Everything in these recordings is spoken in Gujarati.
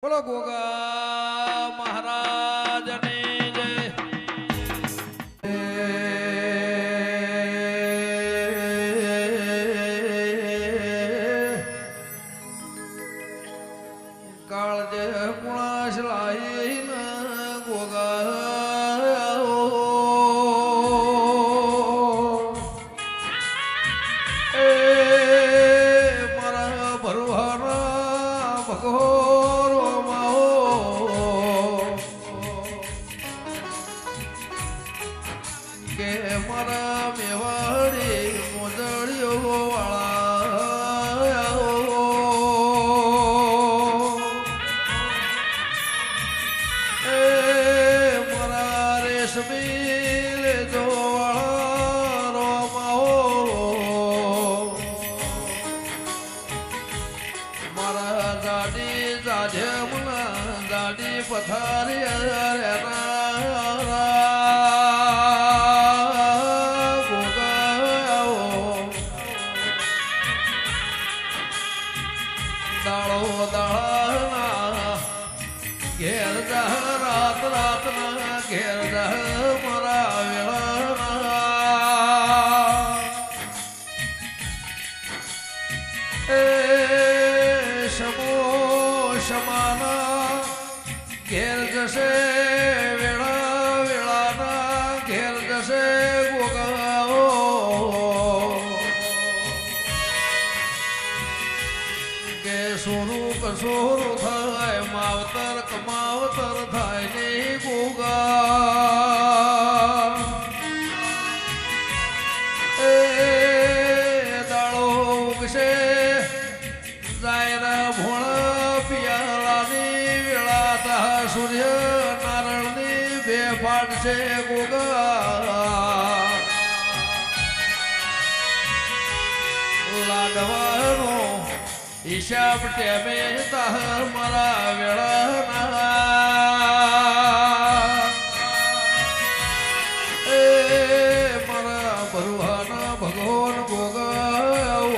બોલો ગોગા મહારાજની જય. કાળજે પુણાશ લાઈને ગોગા મારા ભરવાના ભગો કે મારા મેવાડી મોદળીઓ વાળા મારા રેશમી લેજો વાળા રોમાઓ મારા દાડી જાજમના દાડી પથારી દાળો દાળના ઘેર જા રાત રાતના ઘેર જા મારા વેળાના એ સમો સમાના ઘેર જશે વેળા વેળાના ઘેર જશે ગોગાઓ કે સોનું કસોરું થાય માવતર કમાવતર થાય ને ગોગા એ દાળો ઉગશે જાયરા ભોળા પિયાળાની વેળા તા સૂર્ય નારણની બે ફાટશે ગોગા લાડવાનો હિસાબ ટેમે તાર મારા વેળાના એ મારા ભરવાના ભગવાન ગોગાઓ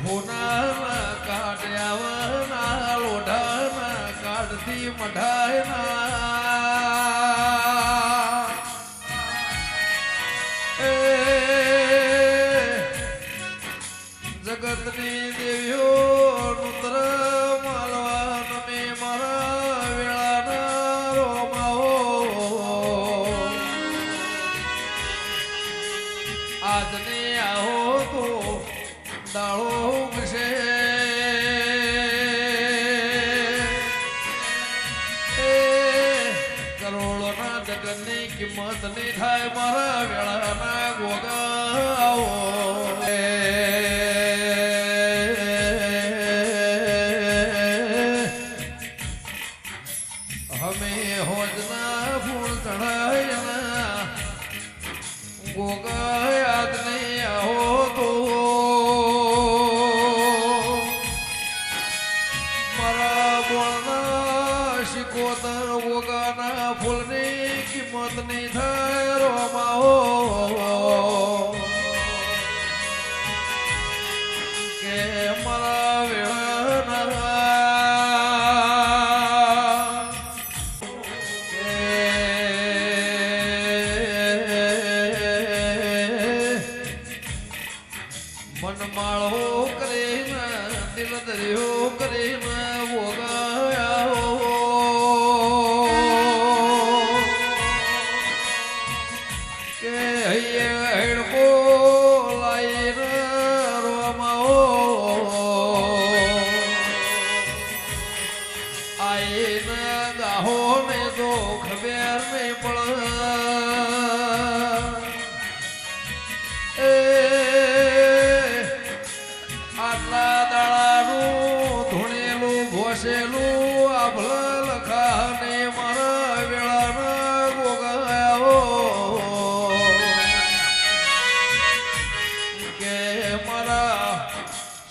હોના કાઢ્યાવના લોઢાના કાઢથી મઢાયના જગતની દેવીઓ નુત્ર માલવા તમે મારા વેળાના રોમાઓ આજને આવો તો દાળો ઉગશે કરોડોના જગતની કિંમત નહીં થાય મારા વેળાના ગોગાઓ અમે હોજના ફૂલ ચઢાયના ગોગા યાદ નહીં આવો તો મારા બોળના શિકોતર ગોગાના ફૂલની કિંમત નહીં થાય રોમાઓ કે મારા વેળાના મનમાળો કરીને દિલ દરિયો કરીને વોગાયો કે હૈયે હેડકો લાઈને રોમાઓ આઈને ગાહો ને તો ખબર નહીં પડે આટલા દાડાનું ધૂણેલું ઘોસેલું આભલા લખાને મારા વેળાના ગોગાઓ કે મારા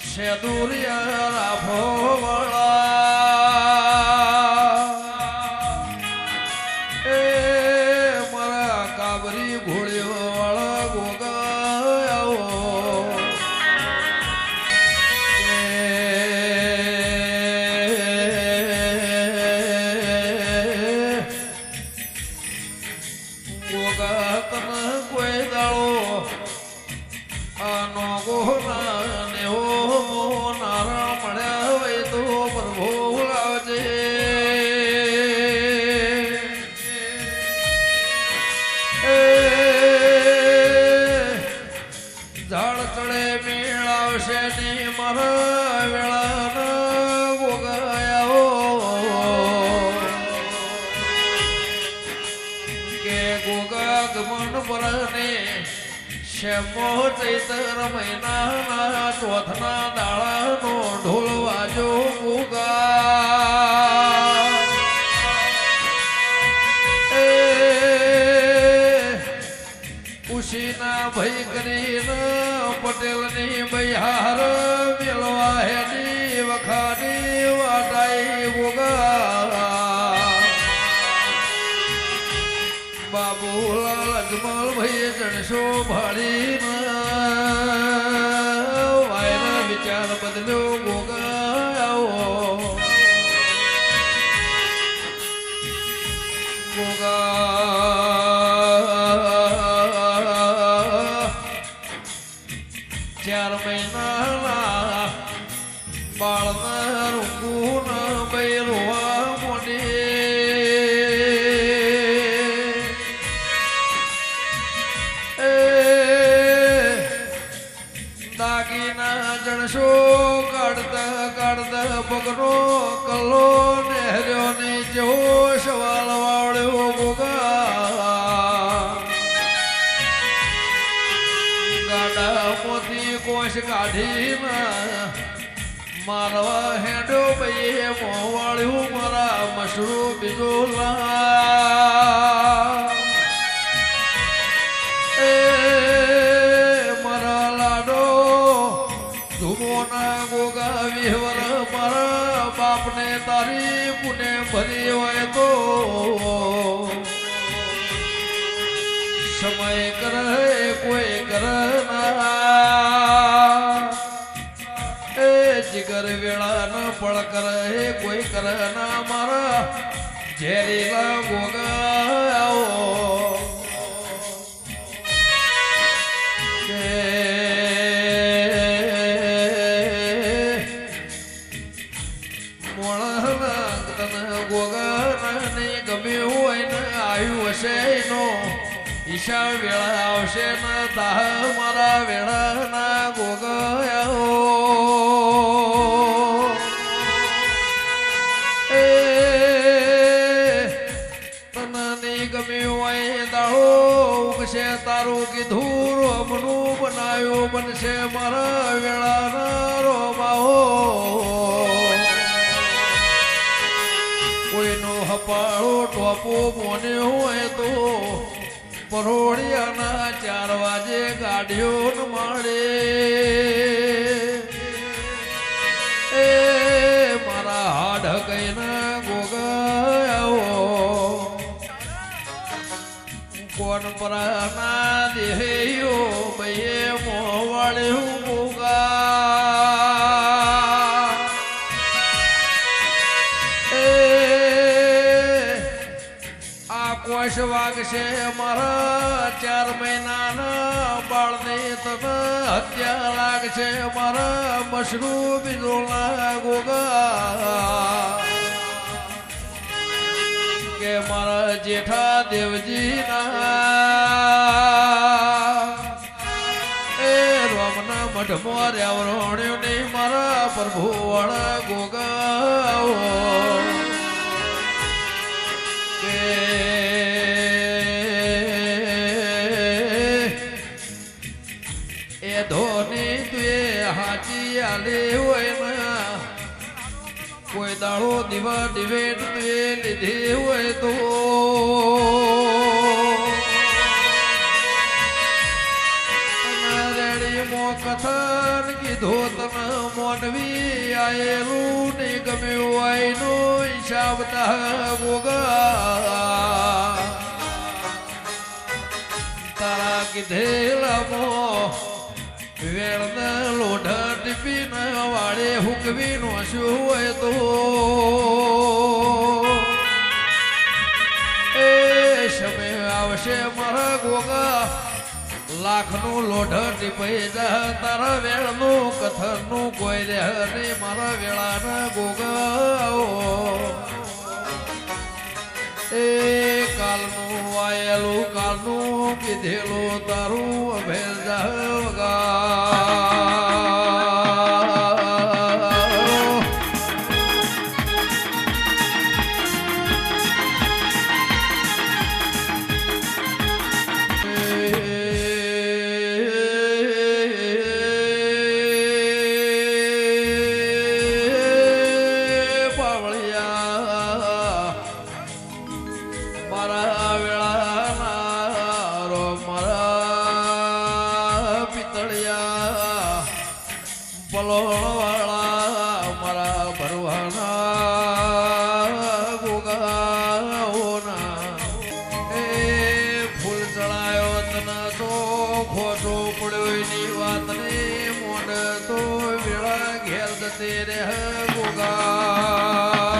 સેદુરિયા રાફો વાળા એ મારા કાબરી બધી ઘોડીઓ વાળા ગોગાઓ ગોગા તને કોઈ દાડો આનો ગોના ને હો નારા મળ્યા હોય તો પ્રભુ આવજે ઝાડ ચડે મેળાવશે ને મારા વેળાના ગોગાયાઓ કે ગોગા ગમન પરને શેમો ચૈતર મહિનાના ચોથના દાડાનો ઢોલ વાજો ગોગા ઉશીના ભઈ કરીને પટેલની બૈહાર મેળવા હેની વખાની વાટાઈ ગોગા બાબુલાલ અજમલ ભાઈ જણસો ભાડી વાયના વિચાર બદલ્યો ગોગા ચાર મહિનાના બાળના રૂંગું બૈરવા મોડે દાગીના જણસો કાઢતા કાઢતા પગનો કલ્લો નહેર્યો ને જેવો સવાલ વાળ્યો ગોગા ગાડા મોતી કોશ કાઢીના મારવા હેડો ભાઈએ મોવાળ્યું મારા મશરૂ બીજો મારા લાડો ધુમોના ગોગા વિહવર મારા બાપને તારી પુને ભરી હોય તો સમય કરે કોઈ કરના એ જીગર વેળા ન પળ કરે કોઈ કરના મારા ઝેરીલા ગોગાઓ ગમ્યું હોય ને આવ્યું હશે નો ઈશા વેળા આવશે ને તાહ મારા વેળાના ગોગયાઓ એ તને નહીં ગમ્યું હોય દાડો ઉગશે તારું કીધું રોમનું બનાવ્યું બનશે મારા વેળાના રોમાઓ કોઈનો હપાળો ટોપો મોને હોય તો પરોડિયાના 4 વાગે ગાડીઓ ન મળે એ મારા હાડ કઈના ગોગાઓ કોણ પરાના દેહયો બઈએ મોવાળ્યું ગોગા કોશ વાગશે મારા 4 મહિનાના બાળને તને હત્યા લાગશે મારા મશરૂ બીજોના ગોગા કે મારા જેઠા દેવજીના એ રોમના મઢમાં રેવરોણ્યો નહીં મારા પ્રભુ વાળા ગોગાઓ ધોની તુએ હાચી આલે હોય ના કોઈ દાડો દીવા દિવેટ તુએ લીધી હોય તો રેડી મો કથન કીધો તને મોનવી આયેલું ને ગમ્યું હોય નો હિસાબ તા ગોગા તારા કીધેલામો વેળને લોઢા ટીપીને વાળે હુકવી નો શું હોય તો એ સમય આવશે મારા ગોગા લાખનું લોઢ ટીપાઈ જા તારા વેળનું કથનનું કોઈ રહે ને મારા વેળાના ગોગા એ કાલનું આયેલું કાલનું કીધેલું તારું અભેર જાવગા પલોણવાળા મારા ભરવાના ગોગાઓના એ ફૂલ ચડાયો તને તો ખોટો પડ્યો એની વાતને મોડ તો વેળા ઘેર જતે રે ગોગા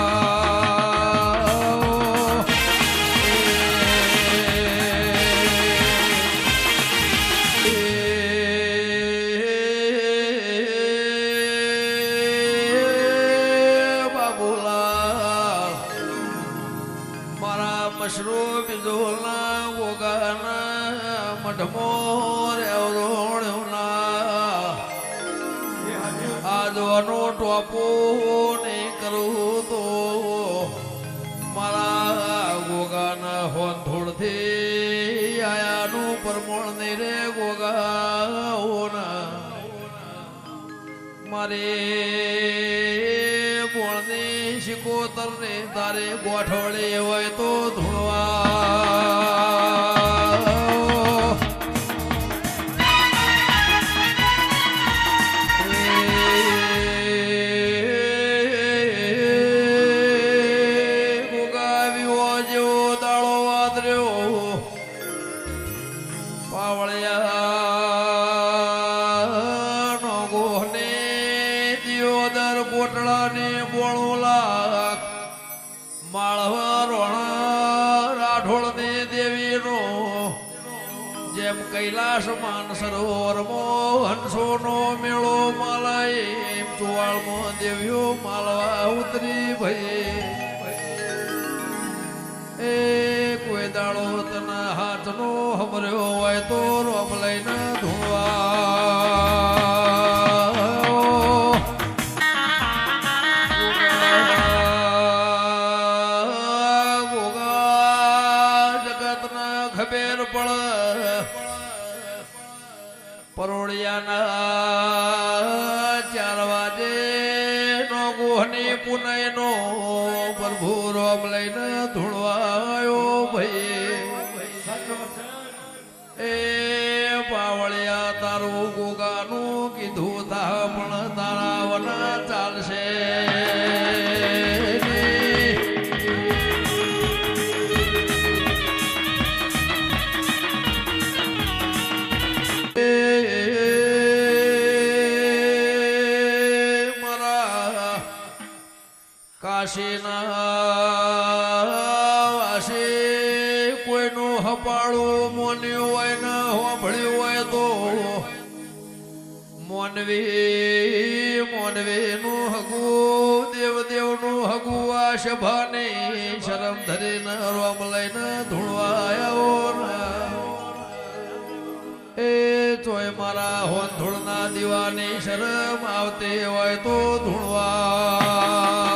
મશરૂ બીજોના ગોગાના મઢમો રેવરોણના આજવાનો ટોપો નહીં કરું તો મારા ગોગાના હોંધોળથી આયાનું પરમોણ નહીં રે ગોગાઓના મારે પોણની શિકોતર ને તારે ગોઠવડે હોય તો ધૂણવા ગોગાવ્યો જેવો દાળો વાદર્યો પાવળિયા નો ગોહને દિયોદર કોટડાને બોણું લાખ માળવા રોણા રાઠોળ ને દેવીનો જેમ કૈલાસ માન સરોવરમો હંસોનો મેળો માલાય એમ ચુવાળમાં દેવીઓ માલવા ઉતરી ભઈ એ કોઈ દાડો તના હાથનો હમર્યો હોય તો રોમ લઈને ધૂણવા ખબેર પડ પરોળિયાના 4 વાગે નો ગોહની પુનય નો પ્રભુ રોમ લઈને ધૂળવાયો ભાઈ એ પાવળિયા તારું ગોગાનું કીધું તા પણ તારા વના ચાલશે કાશીના વાસે કોઈનું હપાળું મોન્યું હોય ને હોંભળ્યું હોય તો મોનવીનું હગું દેવદેવનું હગું આ સભાને શરમ ધરીને રોમ લઈને ધૂણવાયો એ તોય મારા હોંધોળના દીવાની શરમ આવતી હોય તો ધૂણવા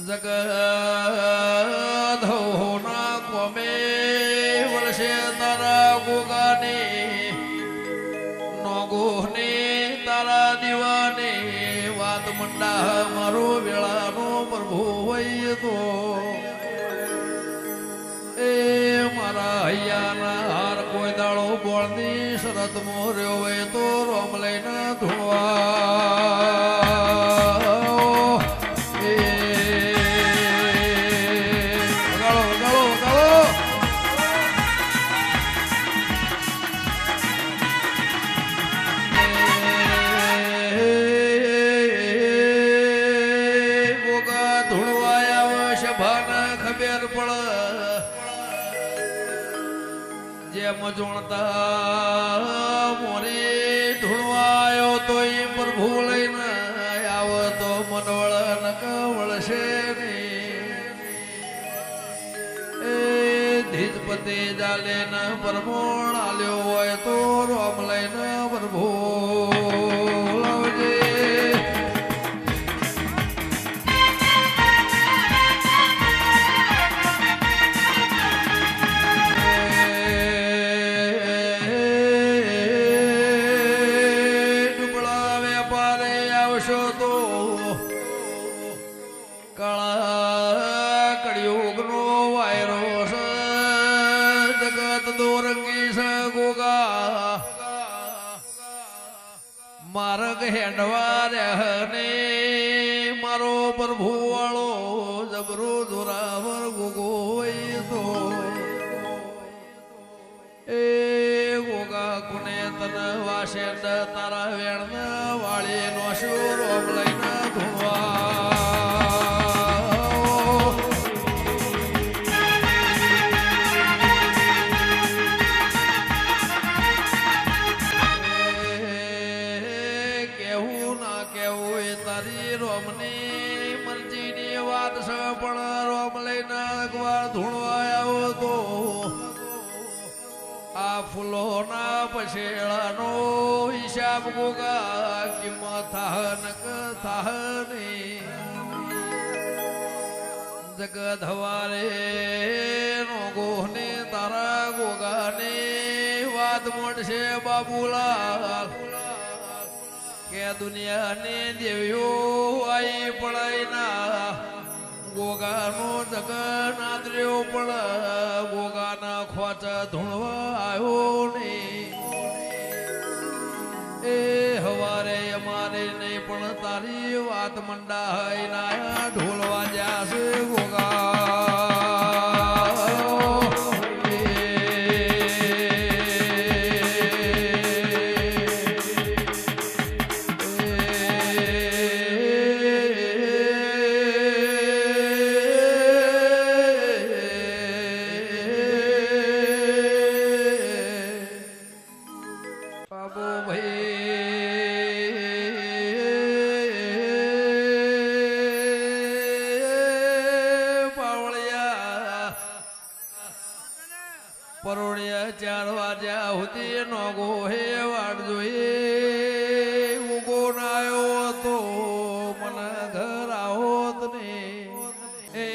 જગત હોના કોમે વળશે તારા ગોગાને નોગોને તારા દીવાને વાત મંડા મારો વેળાનો પ્રભુ હોય તો એ મારા હૈયાના હાર કોઈ દાડો બોળની શરત મોર્યો હોય તો રોમ લઈને ધોવા જોણતા મોરે ઢૂંઢવાયો તો એ પ્રભુ લઈને આવો તો મનવળ ન કવળશે એ ધીજપતિ જાલે ન પરમોણ આલ્યો હોય તો રોમ લઈને પ્રભુ લાવજે માર્ગ હેંડવા ને મારો પ્રભુ વાળો જબરો જોરાવર ગોગો તો એ ગોગા કુને તન વાસે તારા વેણ વાળી નો શોર ઓમ લઈને ધોવા ફૂલોના પછેડાનો હિસાબ ગોગા કિંમત થાહન થાહને જગત હવારે નો ગોહને તારા ગોગાને વાત મોડશે બાબુલાલ કે દુનિયાને દેવ્યો આઈ પડાઈના ગોગાનો જગન્નાદ્ર્યો પણ ગોગાના ખોચા ધૂણવા આવ્યો ને એ હવારે અમારે નહીં પણ તારી વાત મંડાય ના ઢોલવા જાશે ગોગા પરોળિયા 4 વાગ્યા સુધી નો ગોહે વાડ જોઈએ ઉગો નાયો હતો મને ઘર આવત ને એ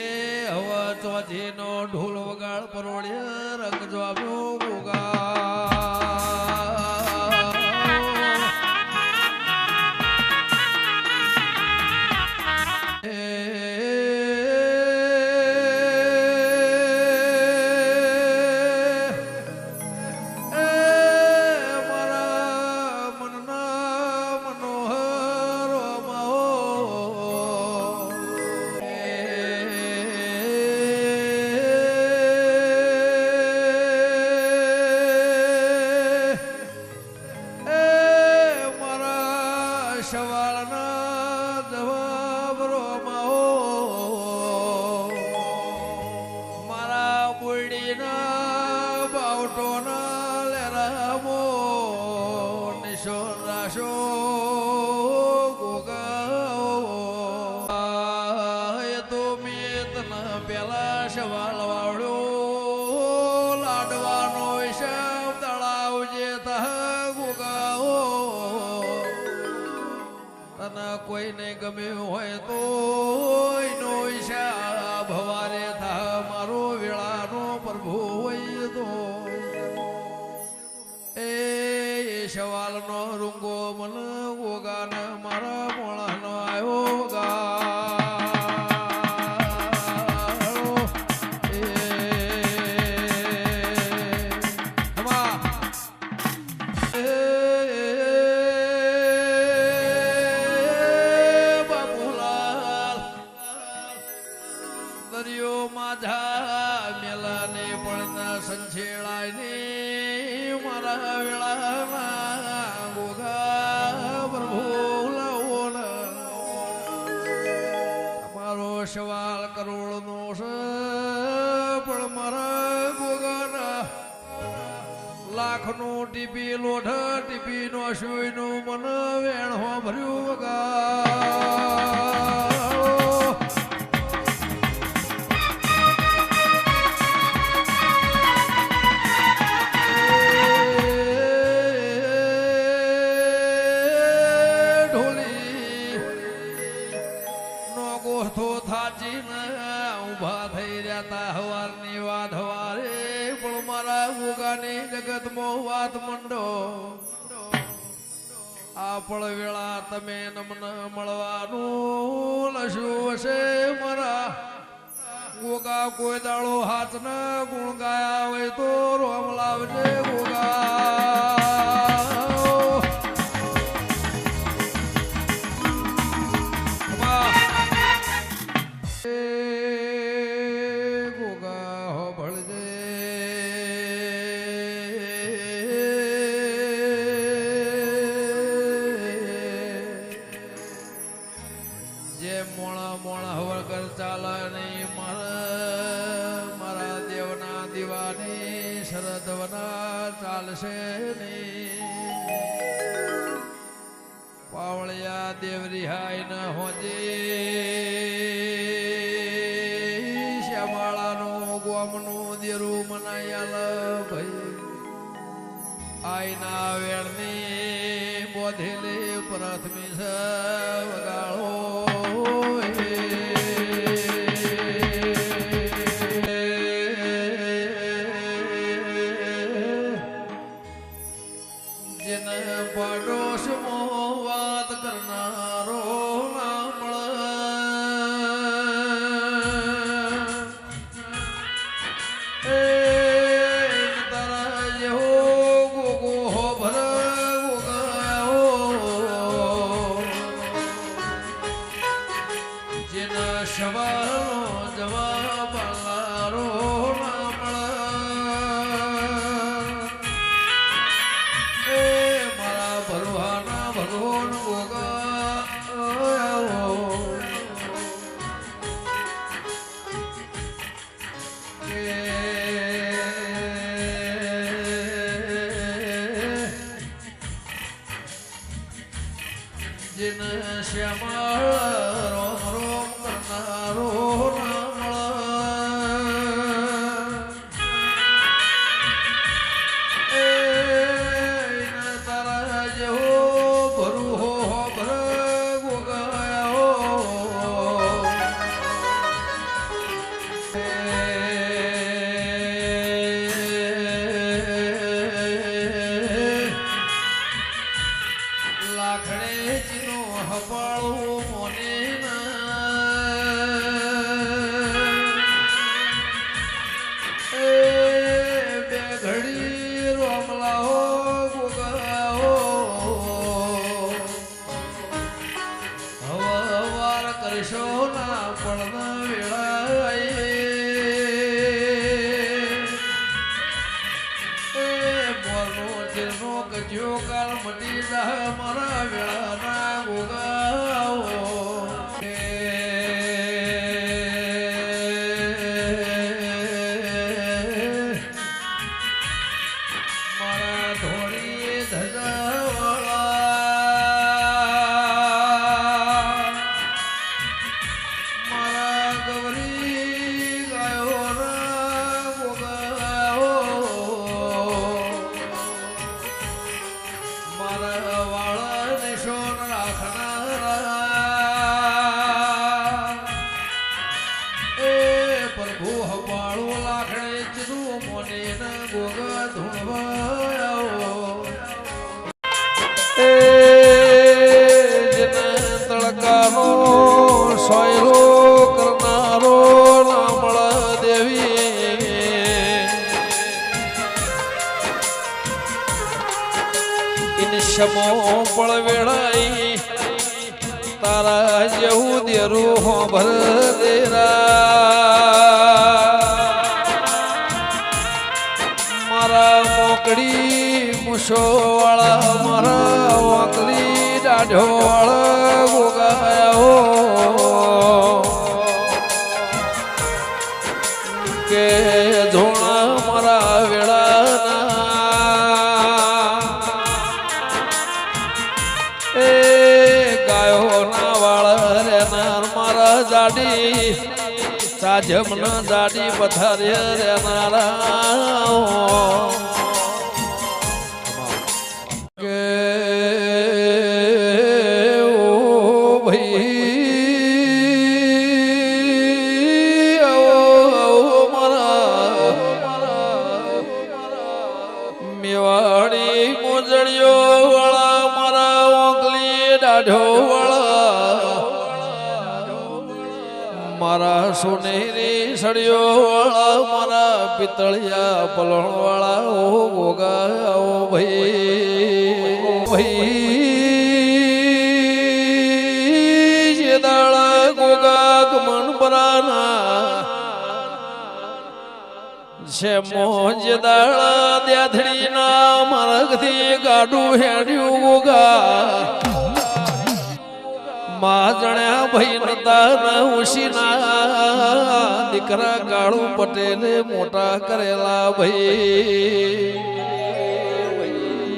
હવે ચોથી નો ઢોલ વગાડ પરોળિયા રંગ જોવ્યો ગોગા કોઈને ગમ્યું હોય તો નો ઈશા ભવારે થા મારો વેળાનો પ્રભુ હોય તો એ સવાલનો રૂંગો મન ગોગાન મારા મોળાનો આવ્યો ગા સંછેળાય ને મારા વેળાના ગોગા પ્રભુ લાવો તમારો સવાલ કરોડનો છે પણ મારા ગોગાના લાખનું ટીપી લોઢ ટીપી નો સુઈનું મન વેણ હો ભર્યું વગા જગતમાં વાત મંડો આપળ વેળા તમે નમને મળવાનું લસ્યું હશે મારા ગોગા કોઈ દાડો હાથના ગુણ ગાયા હોય તો રોમ લાવજે ગોગા પાવળિયા દેવરી હાય ન હોજે શ્યામાળાનું ગોમનું દેરું મનાયાલ ભાઈ આઈના વેણની બોધેલી પ્રથમી વગાળો શમો પળ વેળાઈ તારા જેવું દેરું હો ભર દેરા મારા મોકડી મૂછો વાળા મારા વાંકલી દાઢો વાળા ગોગાયો કે ધોણા મારા વેળાના એ ગાયો ના વાળ રેનાર મારા જાડી સાજમના જાડી પથારે રેનારા કે ઓ ભાઈ ઓ મારા મેવાડી મોજડીઓ વાળા મારા ઓગલી દાઢો વાળા મારા સોનેરી સળિયો વાળા મારા પિતળિયા પલણ વાળા ઓ ગોગા ઓ ભાઈ ભાઈ જે દાળા ગોગા ગમન પરાના છે મોજ દાળા દ્યાધડી ના માર્ગથી ગાડું હેડ્યું ગોગા માં જણ્યા ભાઈ નતા ઉશીના દીકરા કાળુ પટેલે મોટા કરેલા ભાઈ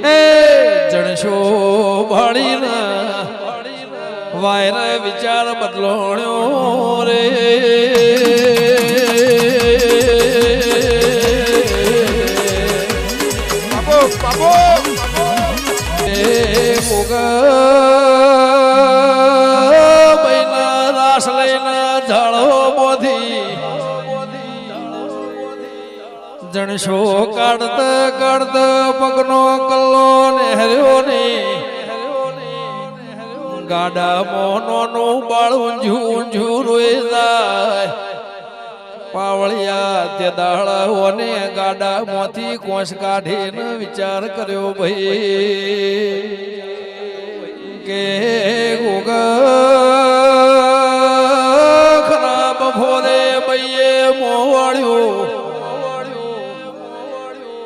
એ જણશો ભાળીના વાયરા વિચાર બદલોણ્યો રે બાબો એ મોગા જણશો કાઢતા કાઢતા પગનો કલ્લો નેહર્યો ને ગાડા મોનોનું બાળ ઊંઝું ઊંઝું રોઈ જાય પાવળિયા તે દાળાઓને ગાડા મોથી કોસ કાઢીને વિચાર કર્યો ભાઈ કે ગોગા ખરાબ ભોરે બૈયે મોવાળ્યો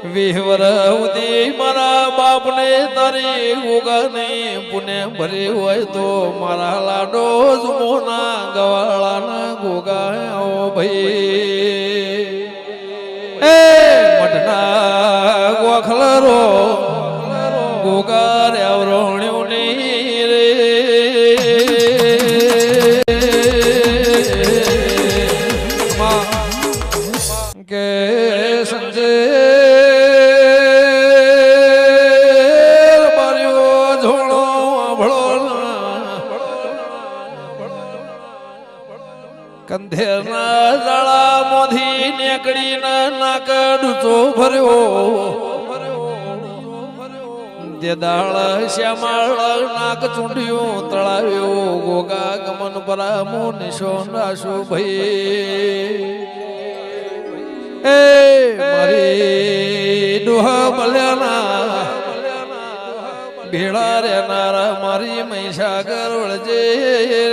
વિહવર ઉદી મારા બાપને તારી ગોગાને પુણે ભરી હોય તો મારા લાડો જુમોના ગવાળાના ગોગા ઓ ભાઈ એ મઢના ગોખલરો ગોગા રેવરોણ્યો ની રે કે સંજય કંધેરના જાળા મોધી નેકડીના નાક ડૂચો ભર્યો તે દાળ શ્યામાળ નાક ચૂંટ્યું તળાવ્યો ગોગા ગમન પરામો નિશો રાશો ભાઈ એ મારી ડોહ બલ્યાના ભેળા રેનારા મારી મહીસાગર વળજે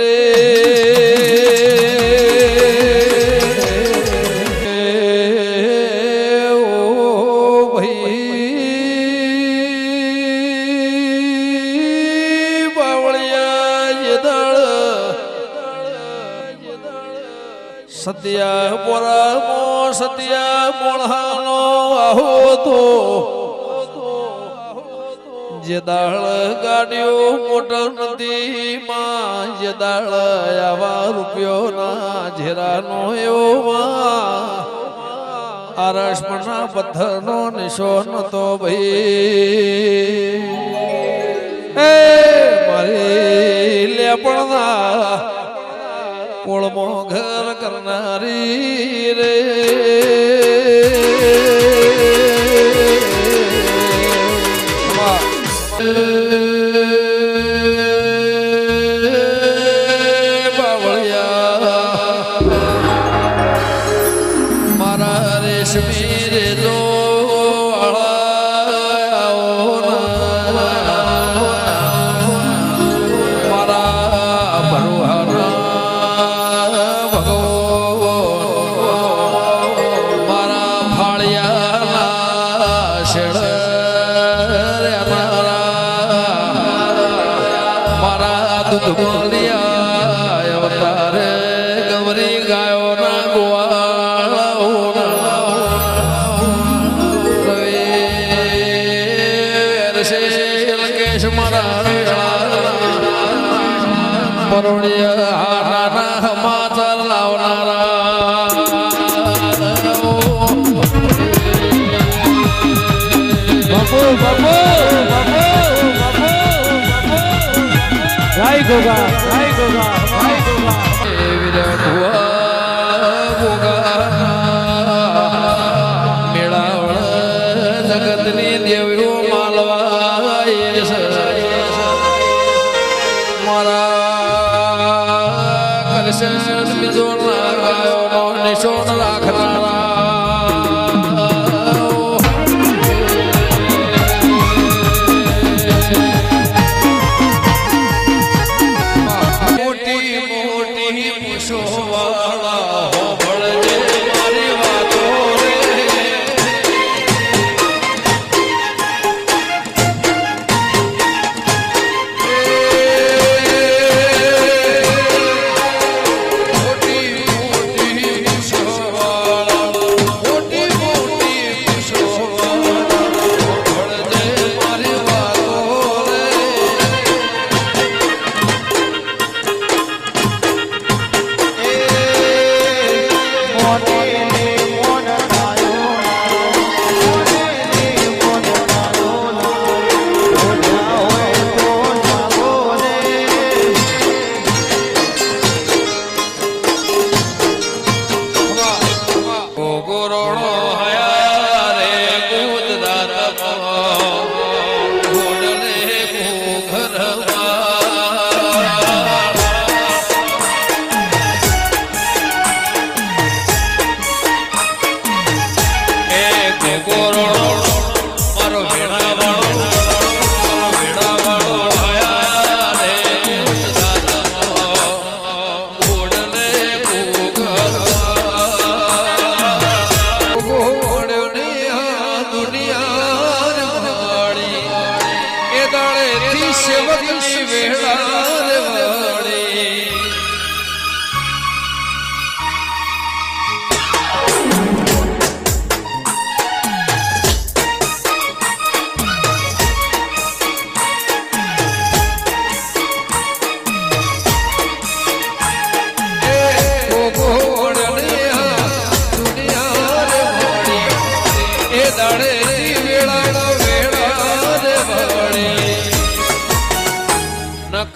રે સત્યા પોરામો સત્યા મોળાનો આહો તો જે દાળ ગાડ્યો મોટર નદી માં જે દાળ આવા રૂપિયો ના ઝેરાનો એવો આરસપના પથ્થરનો નિશો નતો ભાઈ એ મારી લેપણના પોળમો ઘર કરનારી રે બાવળિયા મારા રેશમી રે જો મારા ફાળિયા શેડ મારા દૂધ બોલિયા અવતારે ગૌરી ગાયો ના ગોવાળા પરોડિયા માતર લાવનારા બાપુ બાપુ બાપુ જય ગોગા જય ગોગા જય ગોગા મેળાવળ જગતની દેવીઓ માલવા મારા કલશન બીજો ગાયો નિશોન રાખનારા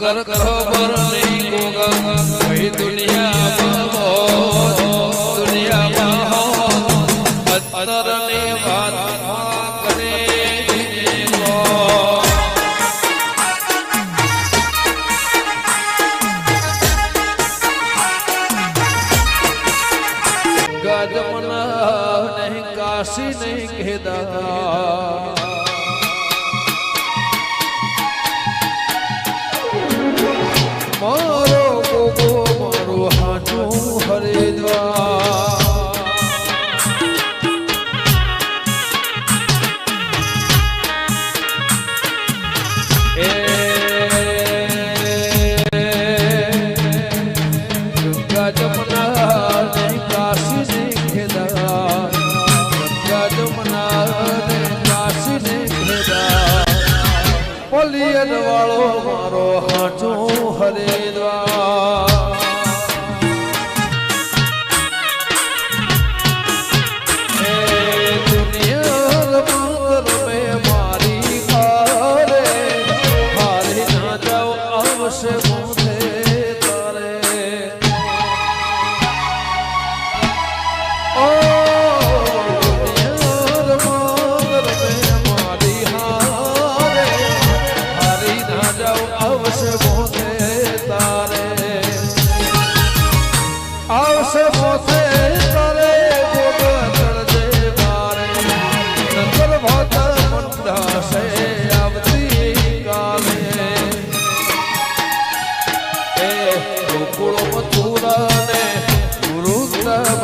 कर खबर नहीं होगा कहीं दुनिया दुनिया अतर ने बात करे गजमना नहीं काशी नहीं केदार मारो गोगो मारो हाजो हरिद्वार गंगा जमुना नहीं काशी नहीं केदार गंगा जमुना नहीं काशी नहीं केदार पलियन वालो मारो हाजो हरिद्वार दुनिया मंदिर में मारी हारे हारे ना जाओ अवश्य मुझे तारे ओ दुनिया मंदिर में मारी हारे हारे ना जाओ अवश्य मुझे तारे अवश्य मुझे तारे गोबर दे मारे नंदर बहुत मुंडा से आवती काले ए गोकुल मथुरा ने गुरुतब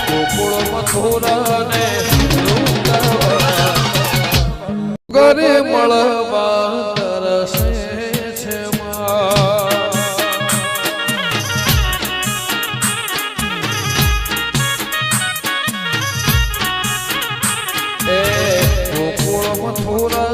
गोकुल मथुरा ने गुरुतब ફૂલ